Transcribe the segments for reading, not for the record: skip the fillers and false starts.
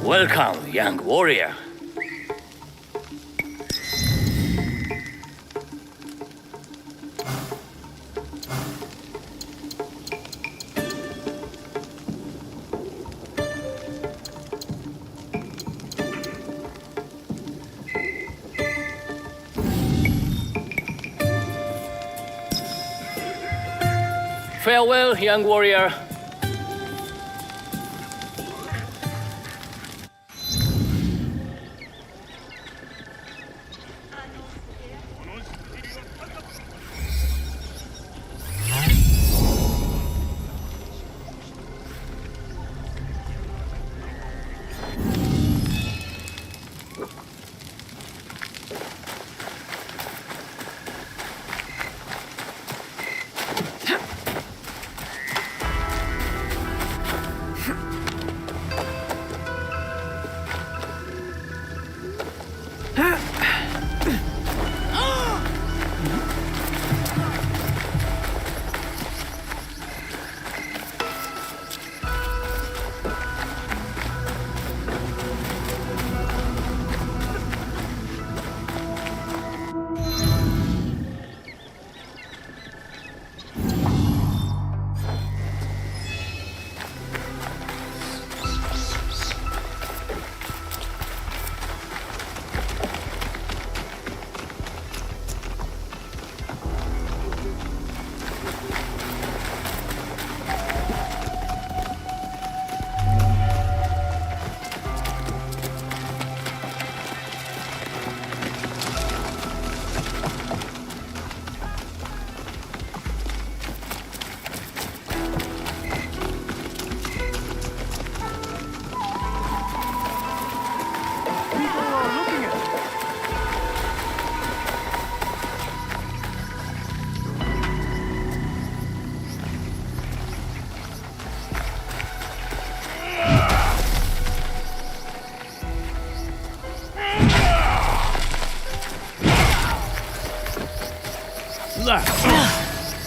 Welcome, young warrior. Farewell, young warrior.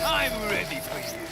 I'm ready for you.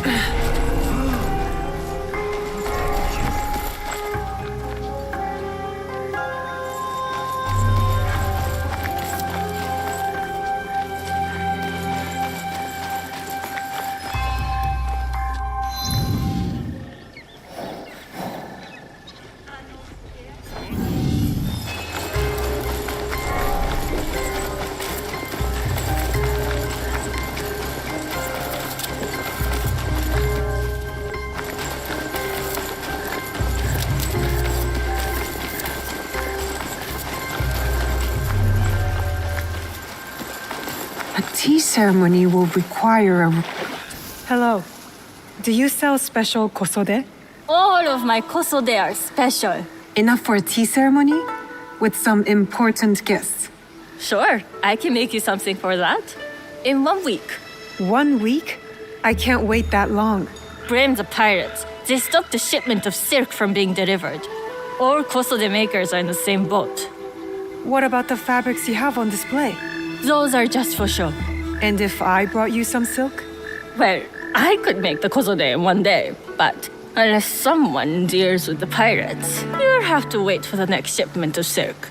A tea ceremony will require a... Hello. Do you sell special kosode? All of my kosode are special. Enough for a tea ceremony? With some important guests. Sure, I can make you something for that. In 1 week. 1 week? I can't wait that long. Blame the pirates. They stopped the shipment of silk from being delivered. All kosode makers are in the same boat. What about the fabrics you have on display? Those are just for show. And if I brought you some silk? Well, I could make the kosode in 1 day, but unless someone deals with the pirates, you'll have to wait for the next shipment of silk.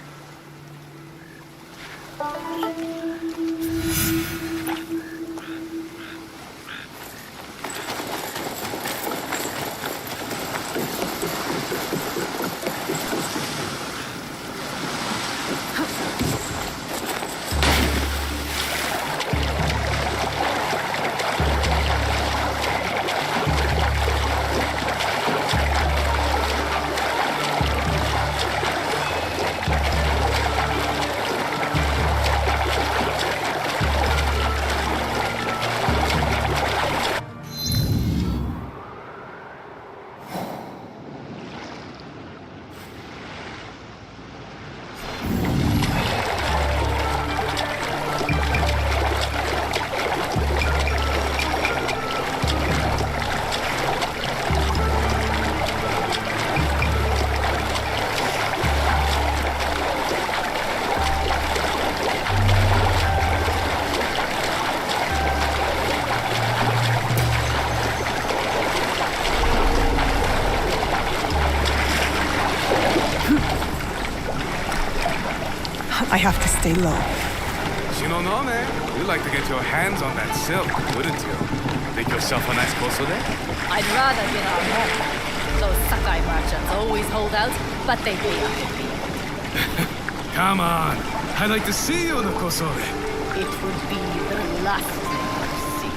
I have to stay low. Shinonome, you'd like to get your hands on that silk, wouldn't you? Make yourself a nice kosode? I'd rather get our home. Those Sakai merchants always hold out, but they pay up in beer. Come on. I'd like to see you in the kosode. It would be the last thing you see.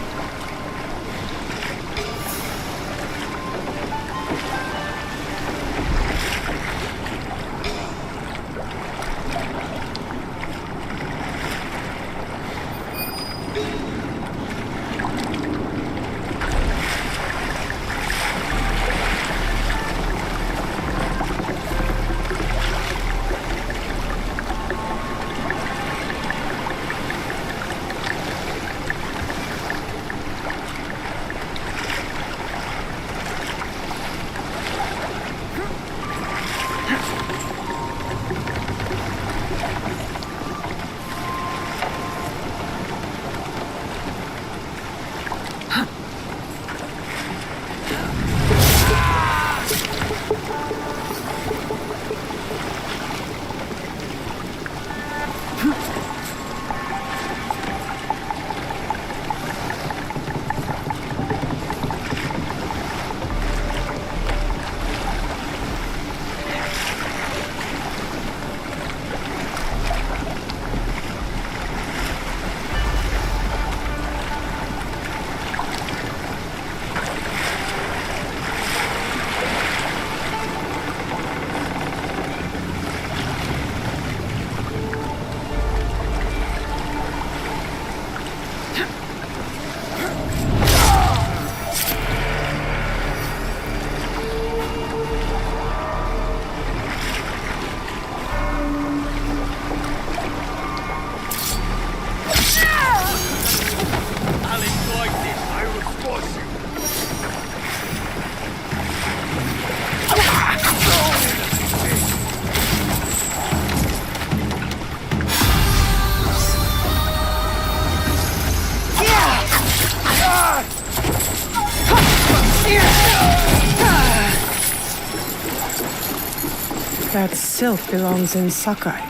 That silk belongs in Sakai.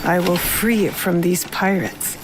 I will free it from these pirates.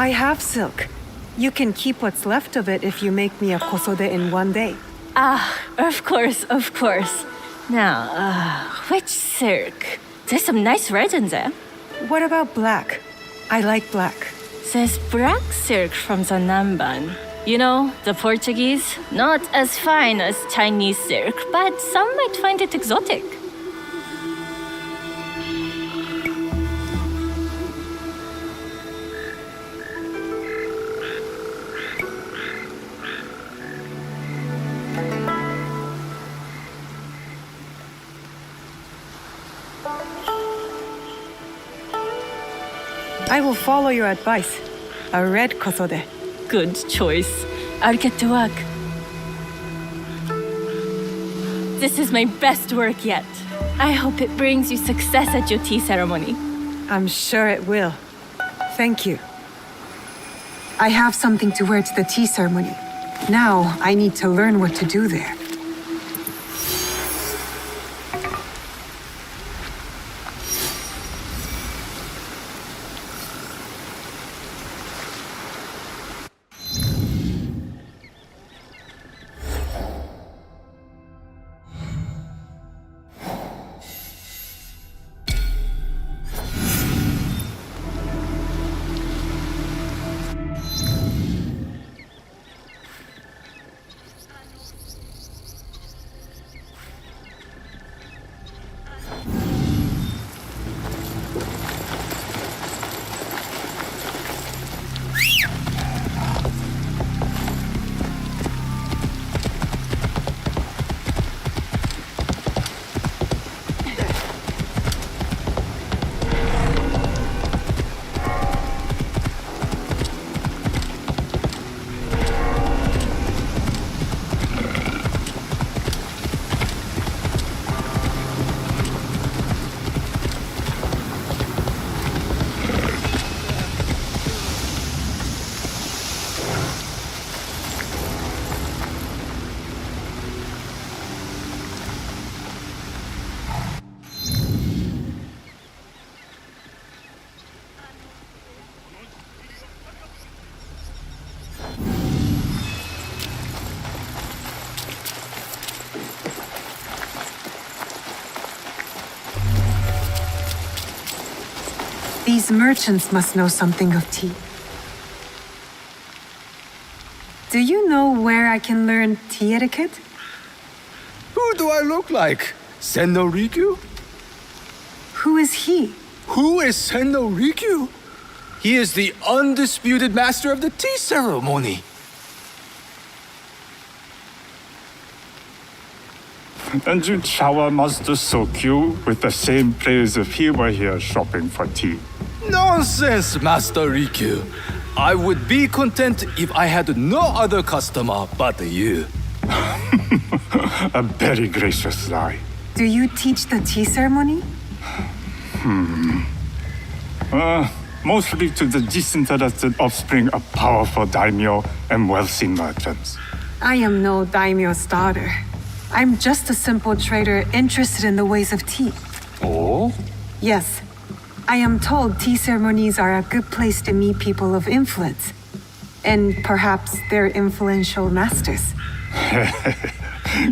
I have silk. You can keep what's left of it if you make me a kosode in one day. Ah, of course, of course. Now, which silk? There's some nice red in there. What about black? I like black. There's black silk from the Namban. You know, the Portuguese. Not as fine as Chinese silk, but some might find it exotic. I will follow your advice. A red kosode. Good choice. I'll get to work. This is my best work yet. I hope it brings you success at your tea ceremony. I'm sure it will. Thank you. I have something to wear to the tea ceremony. Now I need to learn what to do there. These merchants must know something of tea. Do you know where I can learn tea etiquette? Who do I look like? Senno Rikyu? Who is he? Who is Senno Rikyu? He is the undisputed master of the tea ceremony. And you'd shower Master Sokyu with the same praise if he were here shopping for tea. Nonsense, Master Rikyu. I would be content if I had no other customer but you. A very gracious lie. Do you teach the tea ceremony? mostly to the disinterested offspring of powerful daimyo and wealthy merchants. I am no daimyo's daughter. I'm just a simple trader interested in the ways of tea. Oh? Yes, I am told tea ceremonies are a good place to meet people of influence. And perhaps their influential masters.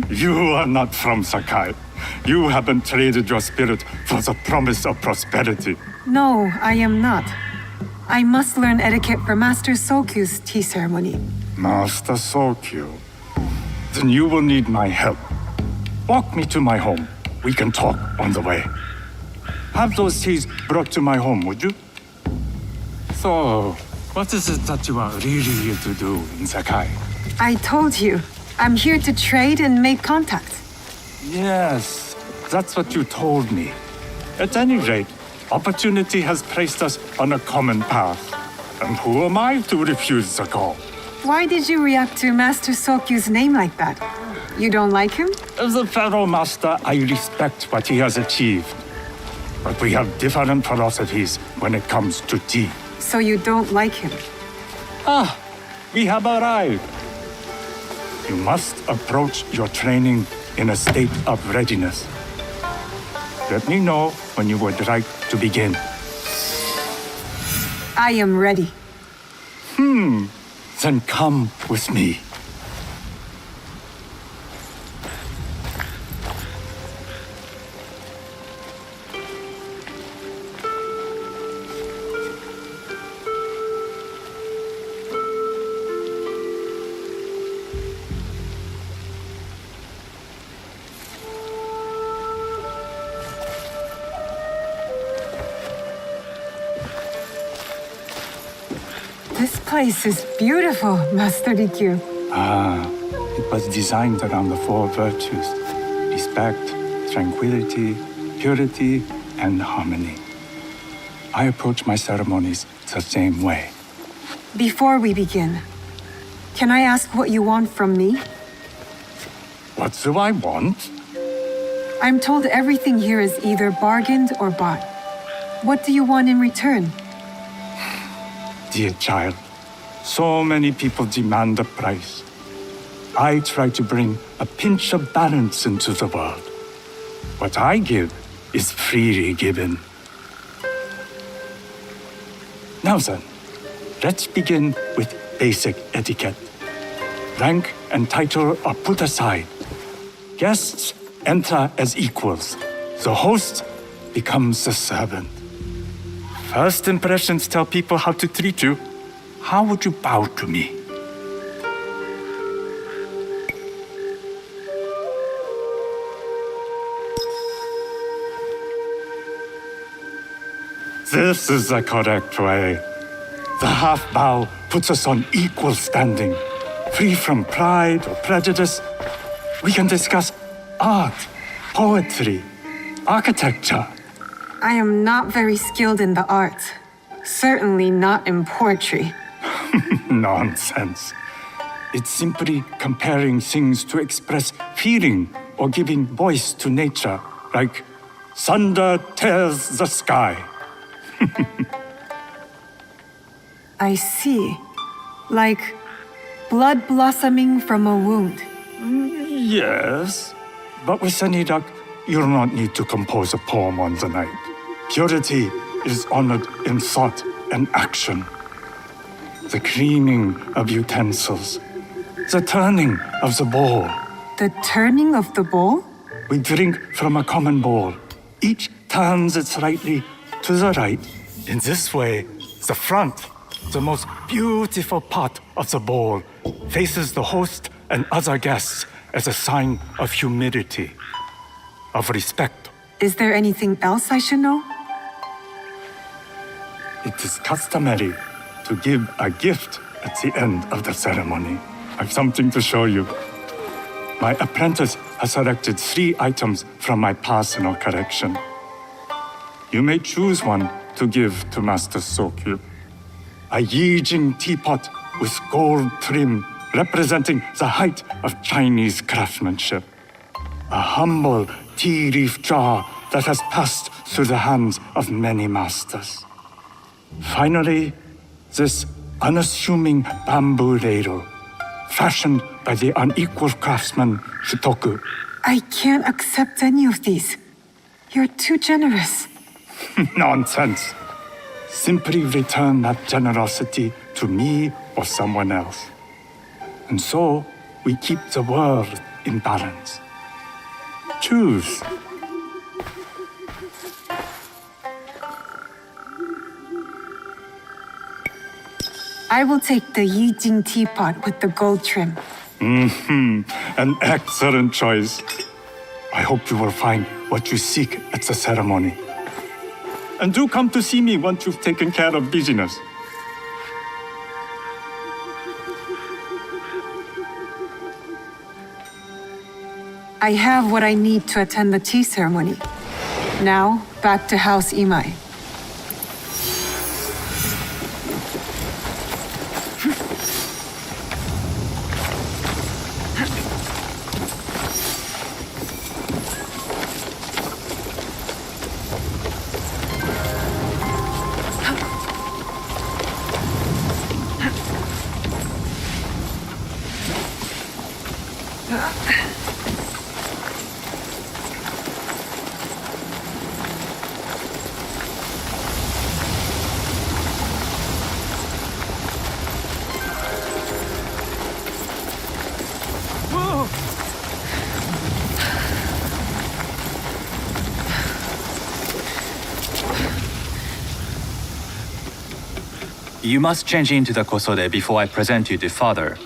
You are not from Sakai. You haven't traded your spirit for the promise of prosperity. No, I am not. I must learn etiquette for Master Sokyu's tea ceremony. Master Sokyu. Then you will need my help. Walk me to my home. We can talk on the way. Have those teas brought to my home, would you? So, what is it that you are really here to do in Sakai? I told you, I'm here to trade and make contacts. Yes, that's what you told me. At any rate, opportunity has placed us on a common path. And who am I to refuse the call? Why did you react to Master Sokyu's name like that? You don't like him? As a Pharaoh Master, I respect what he has achieved. But we have different philosophies when it comes to tea. So you don't like him? We have arrived. You must approach your training in a state of readiness. Let me know when you would like to begin. I am ready. Then come with me. This place is beautiful, Master Rikyu. It was designed around the four virtues: respect, tranquility, purity, and harmony. I approach my ceremonies the same way. Before we begin, can I ask what you want from me? What do I want? I'm told everything here is either bargained or bought. What do you want in return? Dear child, so many people demand a price. I try to bring a pinch of balance into the world. What I give is freely given. Now then, let's begin with basic etiquette. Rank and title are put aside. Guests enter as equals. The host becomes the servant. First impressions tell people how to treat you. How would you bow to me? This is the correct way. The half bow puts us on equal standing, free from pride or prejudice. We can discuss art, poetry, architecture. I am not very skilled in the arts. Certainly not in poetry. Nonsense. It's simply comparing things to express feeling or giving voice to nature, like thunder tears the sky. I see. Like blood blossoming from a wound. Yes, but with any luck, you'll not need to compose a poem on the night. Purity is honored in thought and action. The cleaning of utensils, the turning of the bowl. The turning of the bowl? We drink from a common bowl. Each turns it slightly to the right. In this way, the front, the most beautiful part of the bowl, faces the host and other guests as a sign of humility, of respect. Is there anything else I should know? It is customary to give a gift at the end of the ceremony. I've something to show you. My apprentice has selected 3 items from my personal collection. You may choose one to give to Master Sokyu. A Yijing teapot with gold trim representing the height of Chinese craftsmanship. A humble tea leaf jar that has passed through the hands of many masters. Finally, this unassuming bamboo ladle, fashioned by the unequal craftsman Shutoku. I can't accept any of these. You're too generous. Nonsense. Simply return that generosity to me or someone else. And so, we keep the world in balance. Choose. I will take the Yijing teapot with the gold trim. An excellent choice. I hope you will find what you seek at the ceremony. And do come to see me once you've taken care of business. I have what I need to attend the tea ceremony. Now, back to House Imai. You must change into the kosode before I present you to father.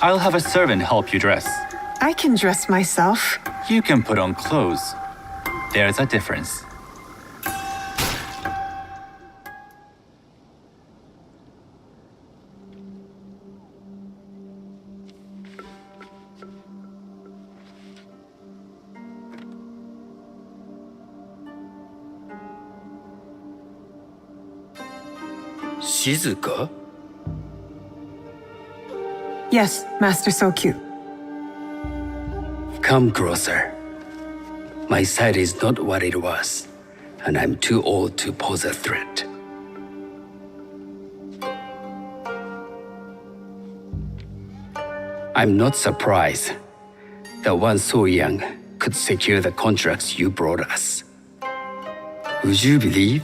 I'll have a servant help you dress. I can dress myself. You can put on clothes. There's a difference. Shizuka? Yes, Master Sokyu. Come closer. My sight is not what it was, and I'm too old to pose a threat. I'm not surprised that one so young could secure the contracts you brought us. Would you believe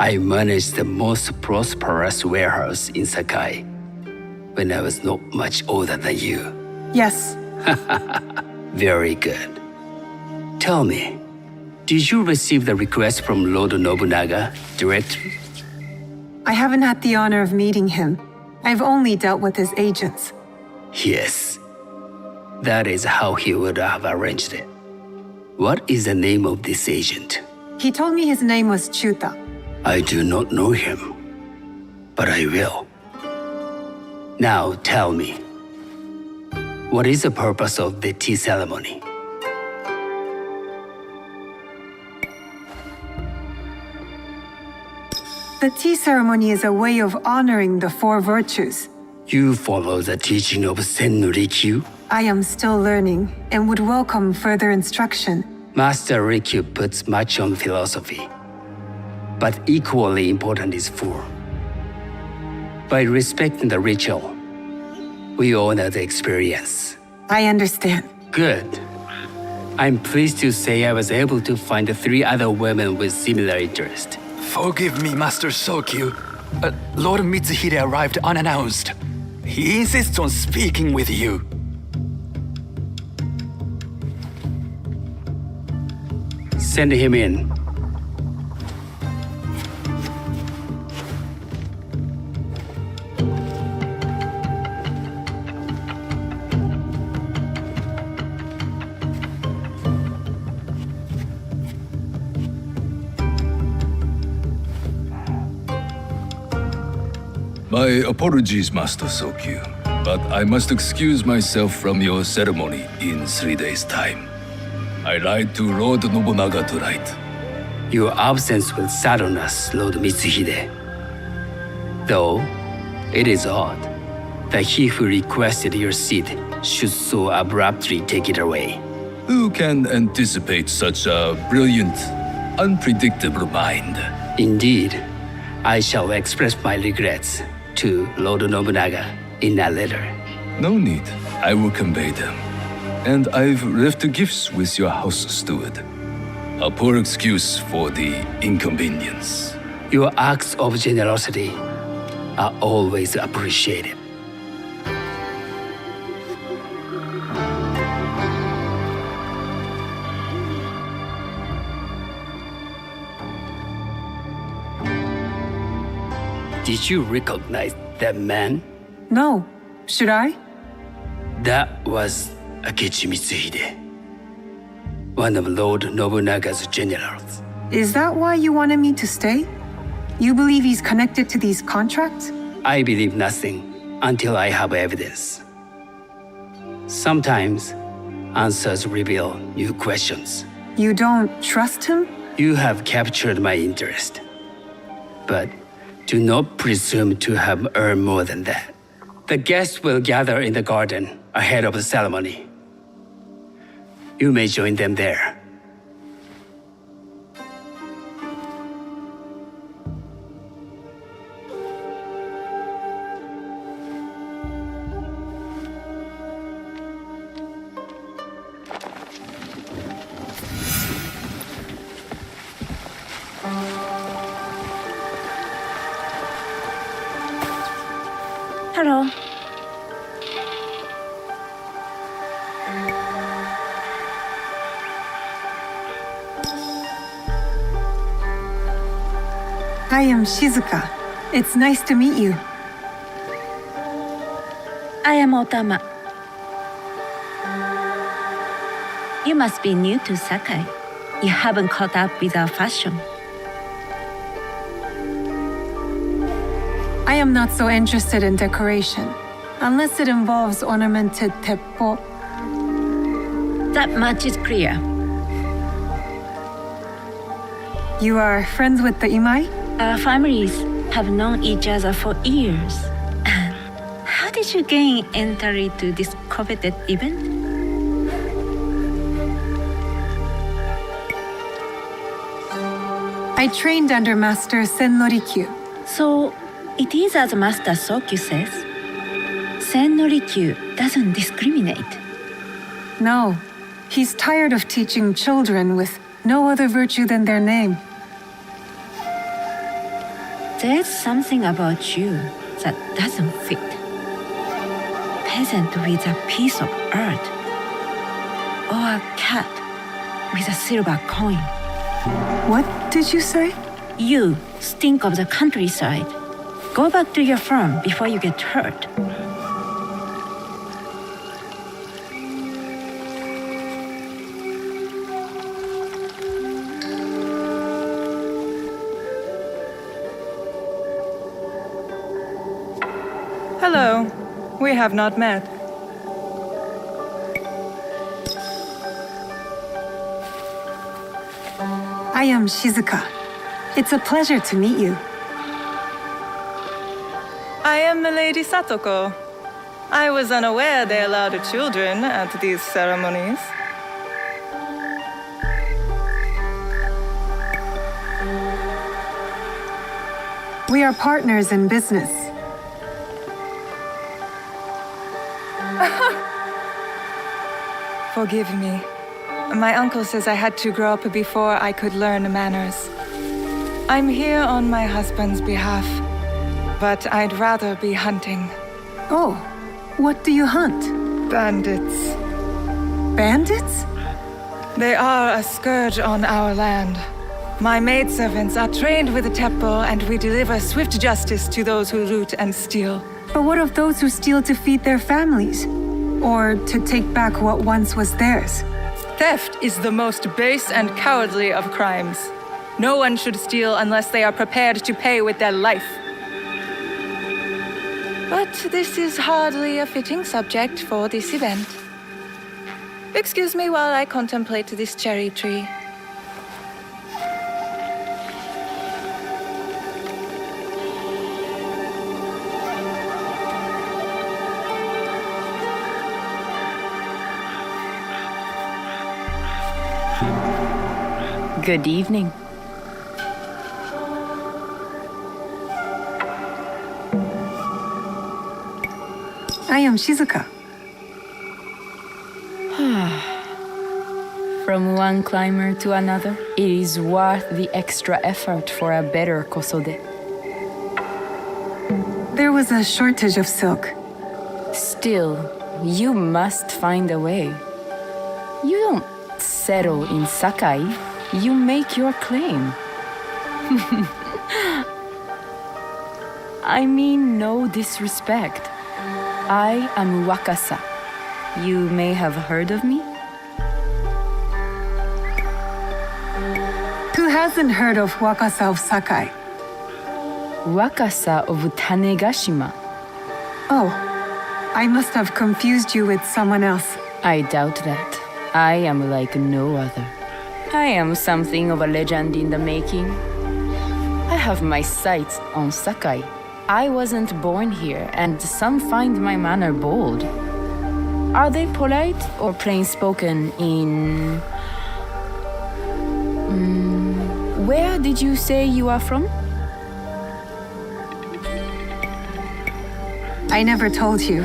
I managed the most prosperous warehouse in Sakai when I was not much older than you? Yes. Very good. Tell me, did you receive the request from Lord Nobunaga directly? I haven't had the honor of meeting him. I've only dealt with his agents. Yes. That is how he would have arranged it. What is the name of this agent? He told me his name was Chuta. I do not know him, but I will. Now tell me, what is the purpose of the tea ceremony? The tea ceremony is a way of honoring the four virtues. You follow the teaching of Sennu Rikyu? I am still learning and would welcome further instruction. Master Rikyu puts much on philosophy, but equally important is form. By respecting the ritual, we honor the experience. I understand. Good. I'm pleased to say I was able to find 3 other women with similar interest. Forgive me, Master Sokyu. Lord Mitsuhide arrived unannounced. He insists on speaking with you. Send him in. My apologies, Master Sokyu, but I must excuse myself from your ceremony in 3 days' time. I lied to Lord Nobunaga tonight. Your absence will sadden us, Lord Mitsuhide. Though, it is odd that he who requested your seat should so abruptly take it away. Who can anticipate such a brilliant, unpredictable mind? Indeed, I shall express my regrets to Lord Nobunaga in a letter. No need. I will convey them. And I've left the gifts with your house steward. A poor excuse for the inconvenience. Your acts of generosity are always appreciated. Did you recognize that man? No. Should I? That was Akechi Mitsuhide, one of Lord Nobunaga's generals. Is that why you wanted me to stay? You believe he's connected to these contracts? I believe nothing until I have evidence. Sometimes answers reveal new questions. You don't trust him? You have captured my interest. But do not presume to have earned more than that. The guests will gather in the garden ahead of the ceremony. You may join them there. Hello. I am Shizuka. It's nice to meet you. I am Otama. You must be new to Sakai. You haven't caught up with our fashion. I am not so interested in decoration, unless it involves ornamented teppo. That much is clear. You are friends with the Imai? Our families have known each other for years. How did you gain entry to this coveted event? I trained under Master Sen Norikyu. So, it is as Master Sokyu says. Sen Norikyu doesn't discriminate. No, he's tired of teaching children with no other virtue than their name. There's something about you that doesn't fit. Peasant with a piece of earth. Or a cat with a silver coin. What did you say? You stink of the countryside. Go back to your farm before you get hurt. Hello. We have not met. I am Shizuka. It's a pleasure to meet you. I am Milady Satoko. I was unaware they allowed children at these ceremonies. We are partners in business. Forgive me. My uncle says I had to grow up before I could learn manners. I'm here on my husband's behalf, but I'd rather be hunting. Oh, what do you hunt? Bandits. Bandits? They are a scourge on our land. My maidservants are trained with the teppo, and we deliver swift justice to those who loot and steal. But what of those who steal to feed their families? Or to take back what once was theirs? Theft is the most base and cowardly of crimes. No one should steal unless they are prepared to pay with their life. But this is hardly a fitting subject for this event. Excuse me while I contemplate this cherry tree. Good evening. I am Shizuka. From one climber to another, it is worth the extra effort for a better kosode. There was a shortage of silk. Still, you must find a way. You don't settle in Sakai, you make your claim. I mean no disrespect. I am Wakasa. You may have heard of me? Who hasn't heard of Wakasa of Sakai? Wakasa of Tanegashima. Oh, I must have confused you with someone else. I doubt that. I am like no other. I am something of a legend in the making. I have my sights on Sakai. I wasn't born here, and some find my manner bold. Are they polite or plain-spoken in... where did you say you are from? I never told you.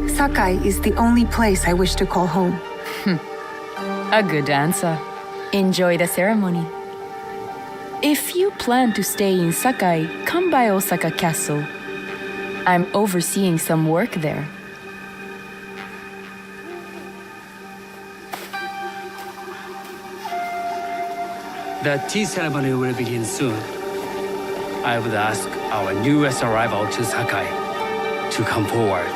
Sakai is the only place I wish to call home. A good answer. Enjoy the ceremony. If you plan to stay in Sakai, come by Osaka Castle. I'm overseeing some work there. The tea ceremony will begin soon. I would ask our newest arrival to Sakai to come forward.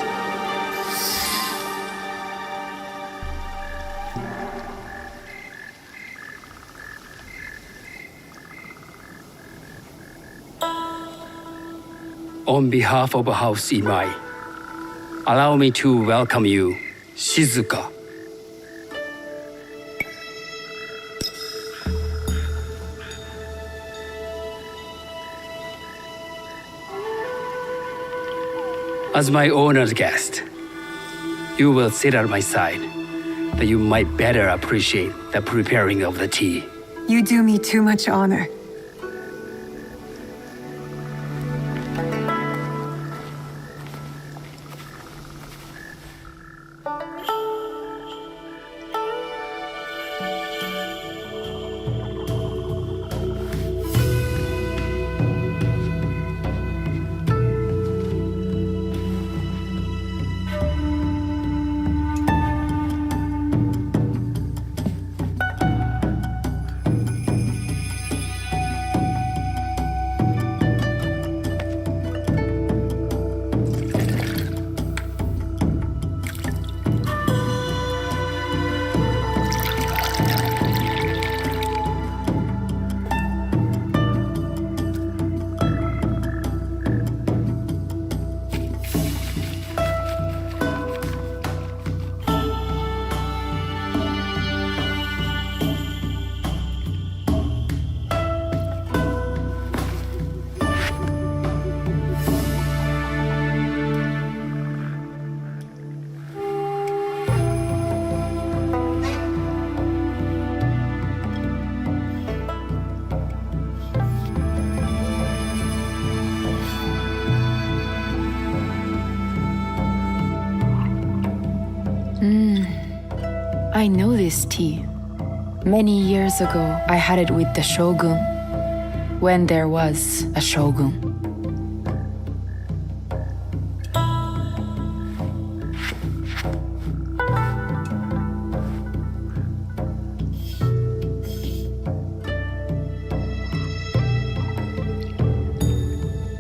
On behalf of House Imai, allow me to welcome you, Shizuka. As my honored guest, you will sit at my side, that you might better appreciate the preparing of the tea. You do me too much honor. I know this tea. Many years ago, I had it with the shogun, when there was a shogun.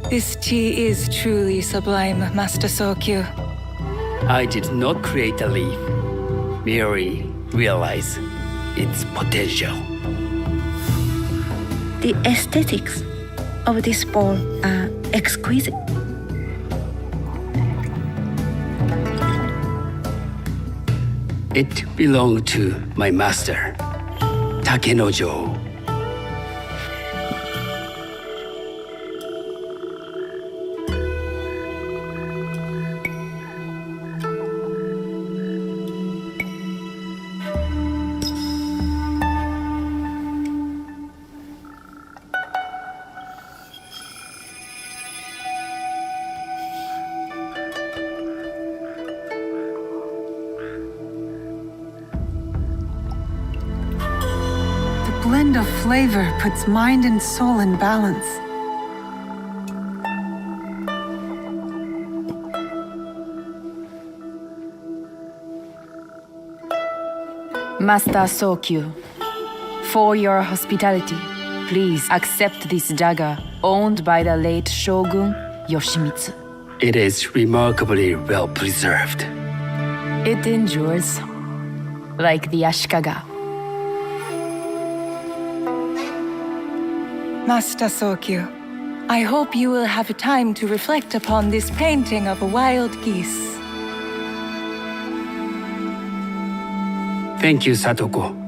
This tea is truly sublime, Master Sokyu. I did not create the leaf, merely realize its potential. The aesthetics of this bowl are exquisite. It belonged to my master, Takenojo. blend of flavor puts mind and soul in balance. Master Sokyu, for your hospitality, please accept this dagger owned by the late Shogun Yoshimitsu. It is remarkably well preserved. It endures like the Ashikaga. Master Sokyu, I hope you will have time to reflect upon this painting of wild geese. Thank you, Satoko.